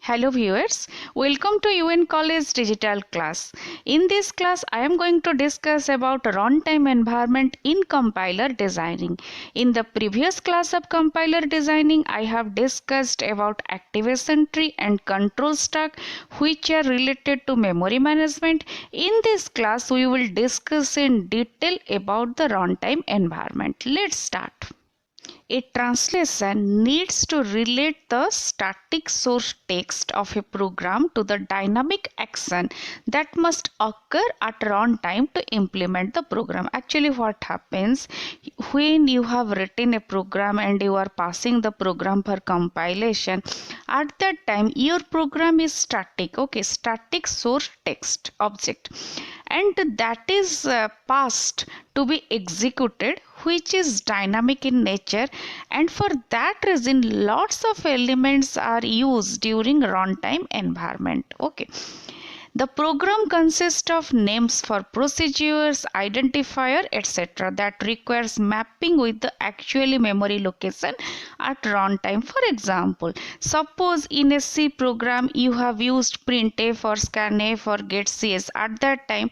Hello viewers, welcome to UN College Digital Class. In this class, I am going to discuss about runtime environment in compiler designing. In the previous class of compiler designing, I have discussed about activation tree and control stack which are related to memory management. In this class, we will discuss in detail about the runtime environment. Let's start. A translation needs to relate the static source text of a program to the dynamic action that must occur at runtime to implement the program. Actually, what happens when you have written a program and you are passing the program for compilation, at that time your program is static, static source text object, and that is passed to be executed, which is dynamic in nature, and for that reason lots of elements are used during runtime environment. The program consists of names for procedures, identifier, etc. that requires mapping with the actual memory location at runtime. For example, suppose in a C program you have used printf or scanf or getcs. At that time,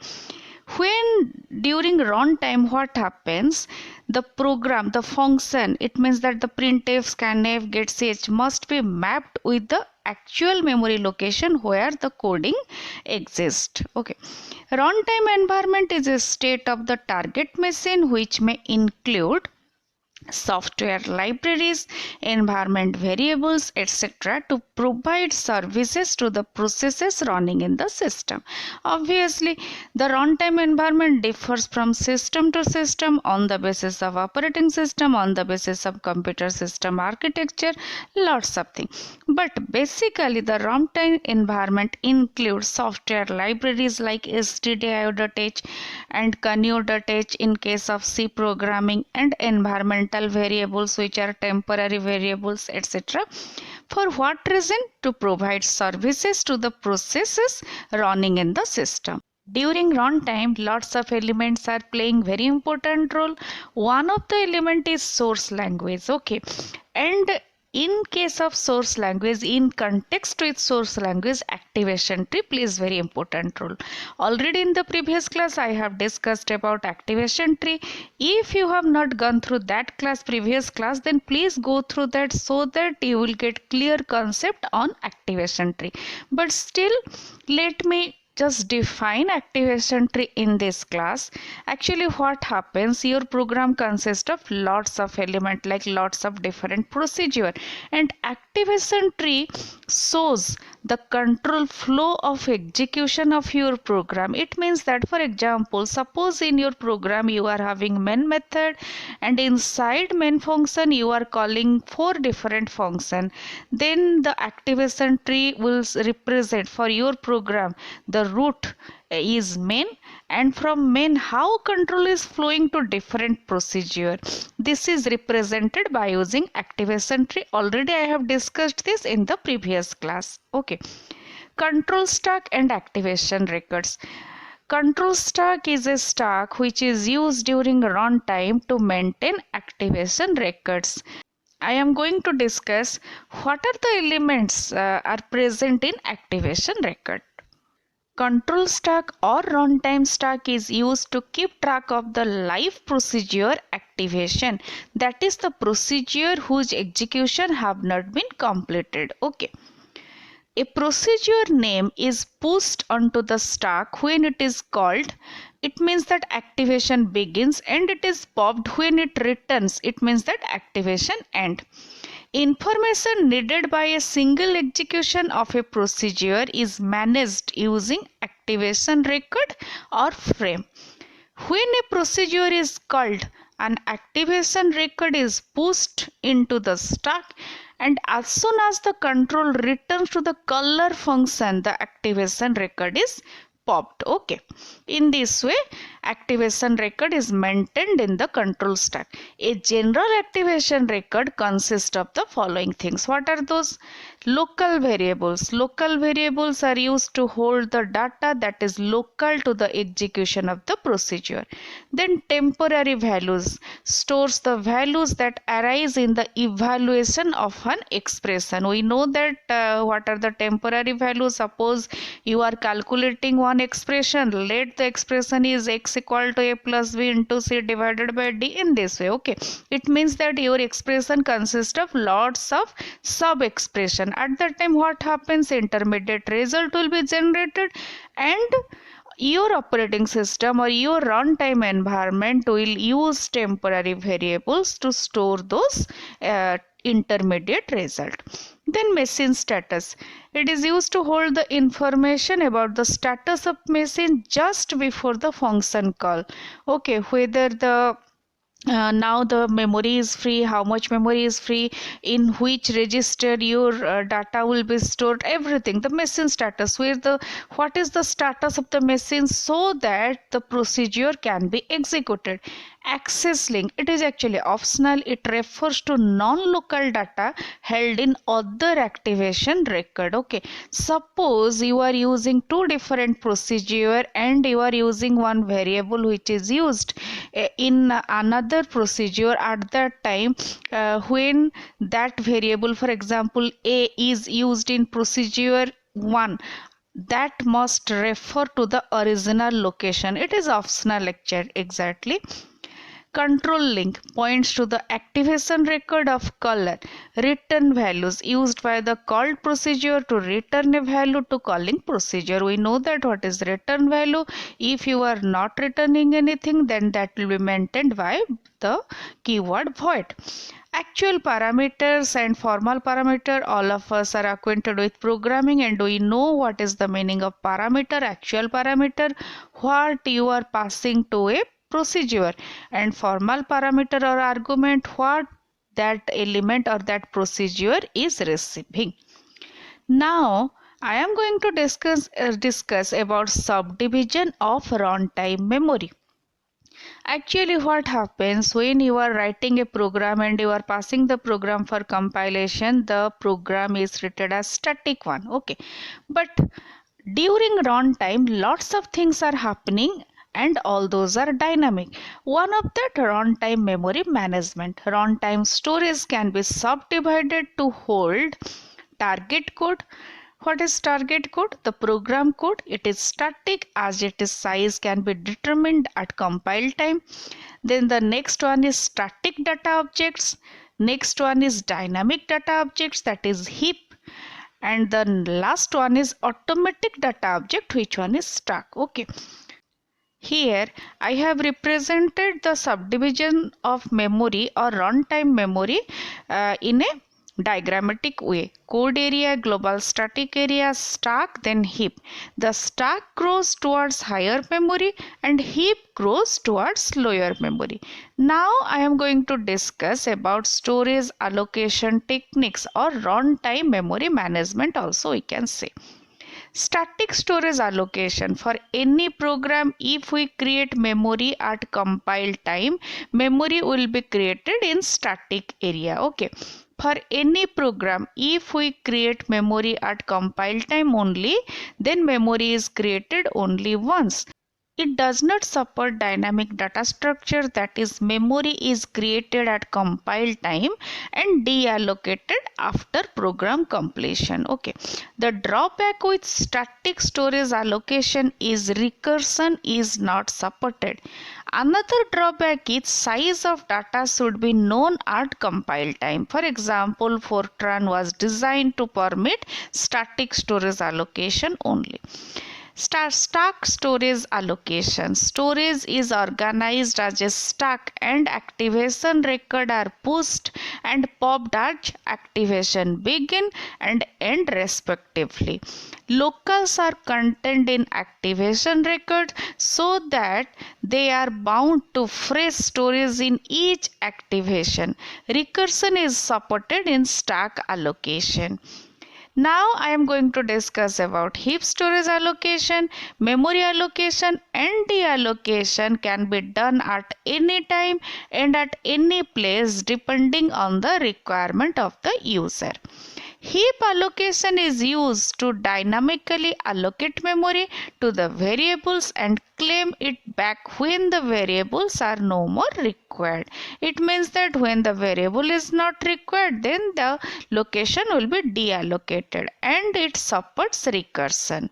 when during runtime, what happens, the program, the function, it means that the printf, scanf, getch must be mapped with the actual memory location where the coding exists. Runtime environment is a state of the target machine which may include software libraries, environment variables, etc. to provide services to the processes running in the system. Obviously, the runtime environment differs from system to system on the basis of operating system, on the basis of computer system architecture, lots of things. But basically, the runtime environment includes software libraries like stdio.h and canoo.h in case of C programming, and environmental variables which are temporary variables, etc. For what reason? To provide services to the processes running in the system. During runtime, lots of elements are playing very important role. One of the element is source language. And in case of source language, in context with source language, activation tree plays very important role. Already in the previous class I have discussed about activation tree. If you have not gone through that previous class, then please go through that so that you will get clear concept on activation tree. But still, let me just define activation tree in this class. Actually, what happens, your program consists of lots of elements, like lots of different procedure, and activation tree shows the control flow of execution of your program. It means that, for example, suppose in your program you are having main method, and inside main function you are calling 4 different function. Then the activation tree will represent for your program the root is main, and from main how control is flowing to different procedure. This is represented by using activation tree. Already I have discussed this in the previous class. Control stack and activation records. Control stack is a stack which is used during runtime to maintain activation records. I am going to discuss what are the elements are present in activation record. Control stack or runtime stack is used to keep track of the live procedure activation, that is the procedure whose execution have not been completed. A procedure name is pushed onto the stack when it is called. It means that activation begins, and it is popped when it returns. It means that activation ends. Information needed by a single execution of a procedure is managed using activation record or frame. When a procedure is called, an activation record is pushed into the stack, and as soon as the control returns to the caller function, the activation record is popped. In this way, activation record is maintained in the control stack. A general activation record consists of the following things. What are those? Local variables. Local variables are used to hold the data that is local to the execution of the procedure. Then temporary values stores the values that arise in the evaluation of an expression. We know that what are the temporary values. Suppose you are calculating one expression, let the expression is x equal to a plus b into c divided by d in this way. Okay, it means that your expression consists of lots of sub expression. At that time what happens? Intermediate result will be generated, and your operating system or your runtime environment will use temporary variables to store those intermediate result. Then machine status. It is used to hold the information about the status of machine just before the function call. Okay, whether the now the memory is free, how much memory is free, in which register your data will be stored, everything. The machine status, where the what is the status of the machine, so that the procedure can be executed. Access link, it is actually optional. It refers to non-local data held in other activation record. Okay, suppose you are using two different procedure and you are using one variable which is used in another procedure. At that time when that variable, for example a, is used in procedure 1, that must refer to the original location. It is optional exactly. Control link points to the activation record of caller. Return values used by the called procedure to return a value to calling procedure. We know that what is return value. If you are not returning anything, then that will be maintained by the keyword void. Actual parameters and formal parameter, all of us are acquainted with programming and we know what is the meaning of parameter. Actual parameter, what you are passing to a procedure, and formal parameter or argument, what that element or that procedure is receiving. Now I am going to discuss about subdivision of runtime memory. Actually what happens when you are writing a program and you are passing the program for compilation, the program is treated as static one. Okay, but during runtime lots of things are happening and all those are dynamic. One of that, runtime memory management. Runtime storage can be subdivided to hold target code. What is target code? The program code. It is static as its size can be determined at compile time. Then the next one is static data objects. Next one is dynamic data objects, that is heap. And the last one is automatic data object, which one is stack. Okay. Here I have represented the subdivision of memory or runtime memory in a diagrammatic way. Code area, global static area, stack, then heap. The stack grows towards higher memory and heap grows towards lower memory. Now I am going to discuss about storage allocation techniques or runtime memory management also we can say. Static storage allocation. For any program, if we create memory at compile time, memory will be created in static area. Okay. For any program, if we create memory at compile time only, then memory is created only once. It does not support dynamic data structure, that is memory is created at compile time and deallocated after program completion. Okay. The drawback with static storage allocation is recursion is not supported. Another drawback is size of data should be known at compile time. For example, Fortran was designed to permit static storage allocation only. Stack storage allocation. Storage is organized as a stack and activation record are pushed and popped at activation begin and end respectively. Locals are contained in activation record so that they are bound to fresh storage in each activation. Recursion is supported in stack allocation. Now I am going to discuss about heap storage allocation. Memory allocation and deallocation can be done at any time and at any place depending on the requirement of the user. Heap allocation is used to dynamically allocate memory to the variables and claim it back when the variables are no more required. It means that when the variable is not required, then the location will be deallocated and it supports recursion.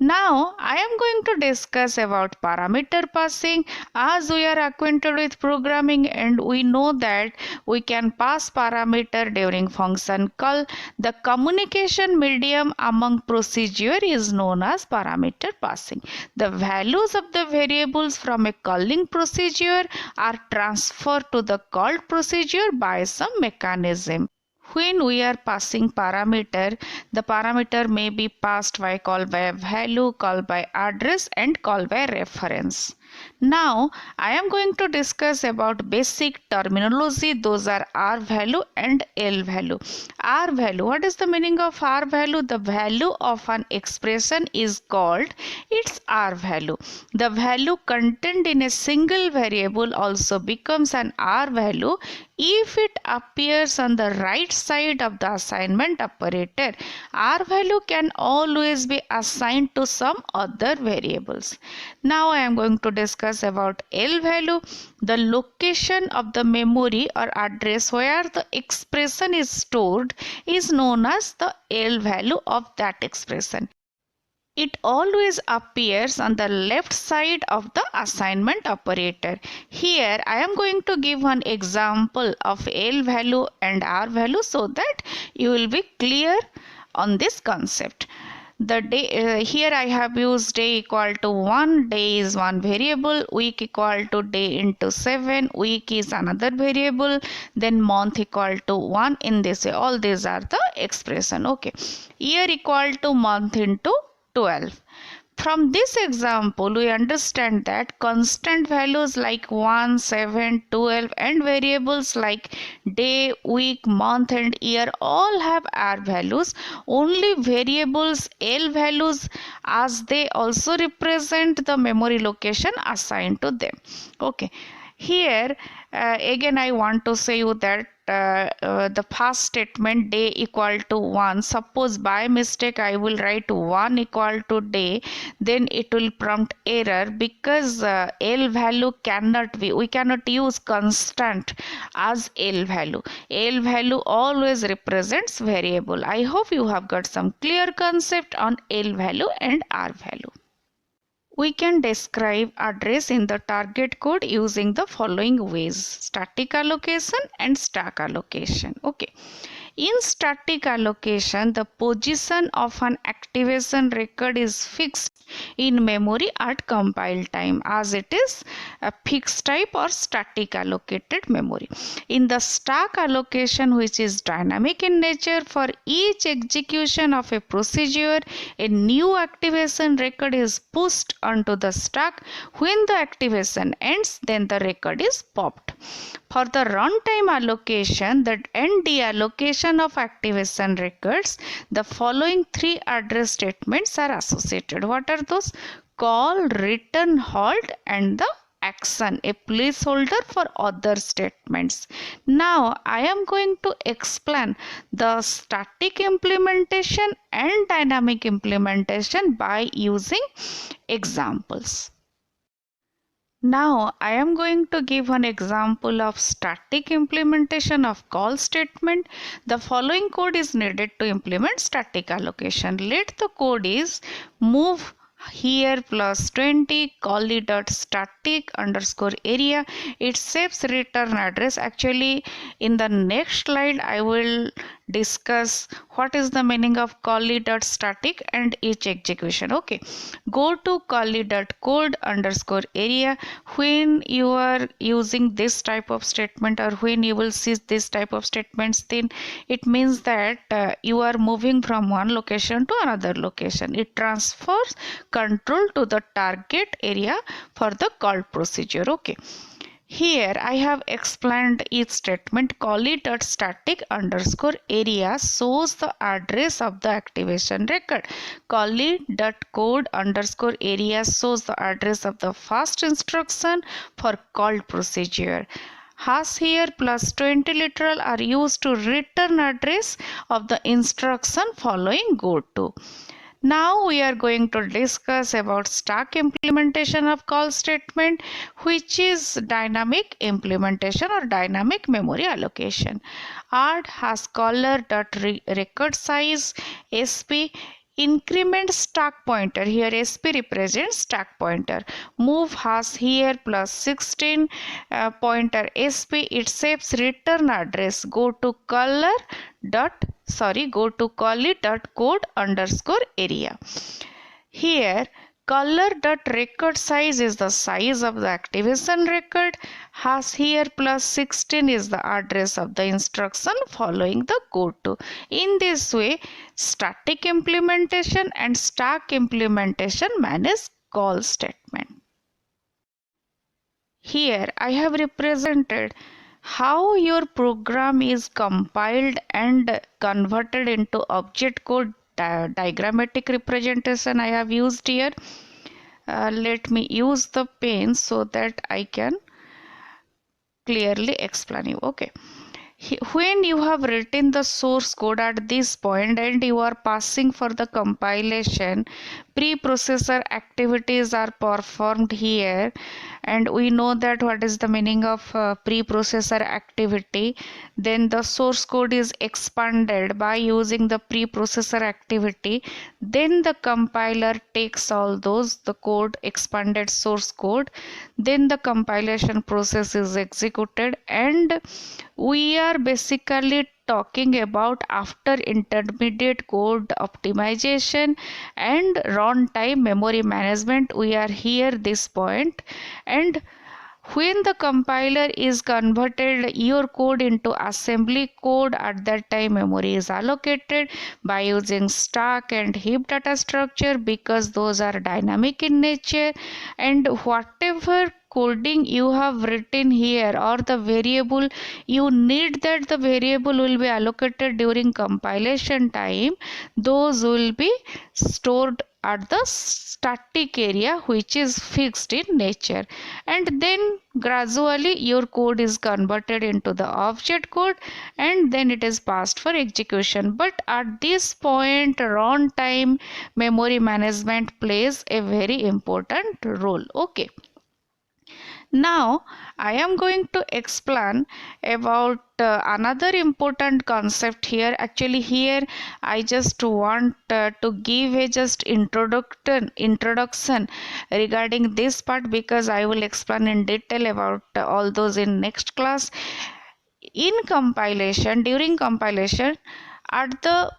Now I am going to discuss about parameter passing. As we are acquainted with programming and we know that we can pass parameter during function call, the communication medium among procedure is known as parameter passing. The values of the variables from a calling procedure are transferred to the called procedure by some mechanism. When we are passing parameter, the parameter may be passed by call by value, call by address and call by reference. Now I am going to discuss about basic terminology. Those are R value and L value. R value, what is the meaning of R value? The value of an expression is called its R value. The value contained in a single variable also becomes an R value if it appears on the right side of the assignment operator. R value can always be assigned to some other variables. Now I am going to discuss about L value, the location of the memory or address where the expression is stored is known as the L value of that expression. It always appears on the left side of the assignment operator. Here I am going to give one example of L value and R value so that you will be clear on this concept. The day here I have used day equal to 1, day is one variable, week equal to day into 7, week is another variable, then month equal to 1. In this way all these are the expression. Okay, year equal to month into 12. From this example, we understand that constant values like 1, 7, 12 and variables like day, week, month and year all have R values. Only variables L values, as they also represent the memory location assigned to them. Okay. Here again I want to say you that the first statement day equal to 1, suppose by mistake I will write 1 equal to day, then it will prompt error because L value cannot be, we cannot use constant as L value. L value always represents variable. I hope you have got some clear concept on L value and R value. We can describe address in the target code using the following ways: static allocation and stack allocation. Okay. In static allocation, the position of an activation record is fixed in memory at compile time, as it is a fixed type or static allocated memory. In the stack allocation, which is dynamic in nature, for each execution of a procedure, a new activation record is pushed onto the stack. When the activation ends, then the record is popped. For the runtime allocation and deallocation of activation records, the following three address statements are associated. What are those? Call, return, halt and the action, a placeholder for other statements. Now I am going to explain the static implementation and dynamic implementation by using examples. Now I am going to give an example of static implementation of call statement. The following code is needed to implement static allocation. Let the code is move here plus 20 callee.static underscore area. It saves return address. Actually in the next slide I will discuss what is the meaning of callee.static and each execution. Okay, go to callee.code underscore area. When you are using this type of statement or when you will see this type of statements, then it means that you are moving from one location to another location. It transfers control to the target area for the call procedure. Okay, Here I have explained each statement. Callee.static_area shows the address of the activation record. Callee.code_area shows the address of the first instruction for called procedure. Hash here plus 20 literal are used to return address of the instruction following go to. Now we are going to discuss about stack implementation of call statement, which is dynamic implementation or dynamic memory allocation. Add has caller.record size sp increment stack pointer. Here sp represents stack pointer. Move has here plus 16 pointer sp, it saves return address. Go to callee.code_area. Here color.record size is the size of the activation record. Hash here plus 16 is the address of the instruction following the go to. In this way, static implementation and stack implementation manage call statement. Here I have represented how your program is compiled and converted into object code. Diagrammatic representation I have used here. Let me use the pen so that I can clearly explain you. Okay. When you have written the source code at this point and you are passing for the compilation, preprocessor activities are performed here, and we know that what is the meaning of preprocessor activity. Then the source code is expanded by using the preprocessor activity. Then the compiler takes all those, the code, expanded source code. Then the compilation process is executed, and we are basically talking about after intermediate code optimization and runtime memory management. We are here this point, and when the compiler is converted your code into assembly code, at that time memory is allocated by using stack and heap data structure, because those are dynamic in nature, and whatever coding you have written here or the variable you need that the variable will be allocated during compilation time, those will be stored at the static area which is fixed in nature, and then gradually your code is converted into the object code and then it is passed for execution. But at this point runtime memory management plays a very important role. Okay. Now I am going to explain about another important concept here. Actually here I just want to give a just introduction regarding this part, because I will explain in detail about all those in next class. In compilation, during compilation, at the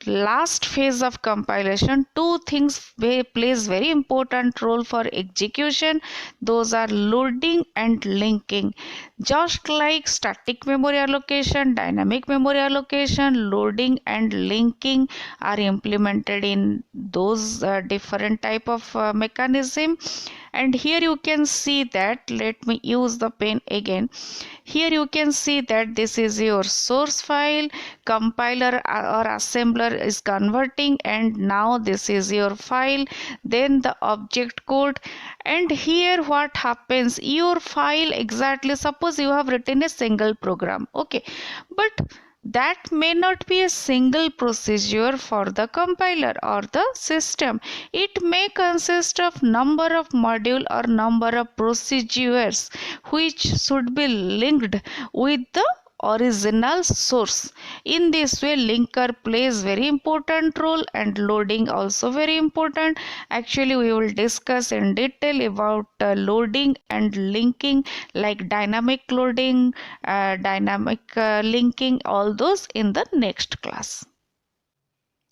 last phase of compilation, two things plays very important role for execution. Those are loading and linking. Just like static memory allocation, dynamic memory allocation, loading and linking are implemented in those different type of mechanism. And here you can see that, let me use the pen again. Here you can see that this is your source file, compiler or assembler is converting, and now this is your file, then the object code. And here what happens, your file exactly, suppose you have written a single program, okay, but that may not be a single procedure for the compiler or the system. It may consist of number of module or number of procedures which should be linked with the original source. In this way linker plays very important role and loading also very important. Actually we will discuss in detail about loading and linking, like dynamic loading, dynamic linking, all those in the next class.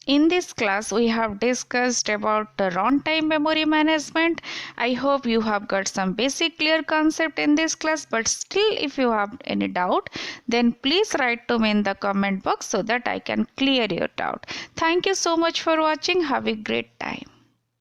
In this class, we have discussed about the runtime memory management. I hope you have got some basic clear concept in this class, but still if you have any doubt, then please write to me in the comment box so that I can clear your doubt. Thank you so much for watching. Have a great time.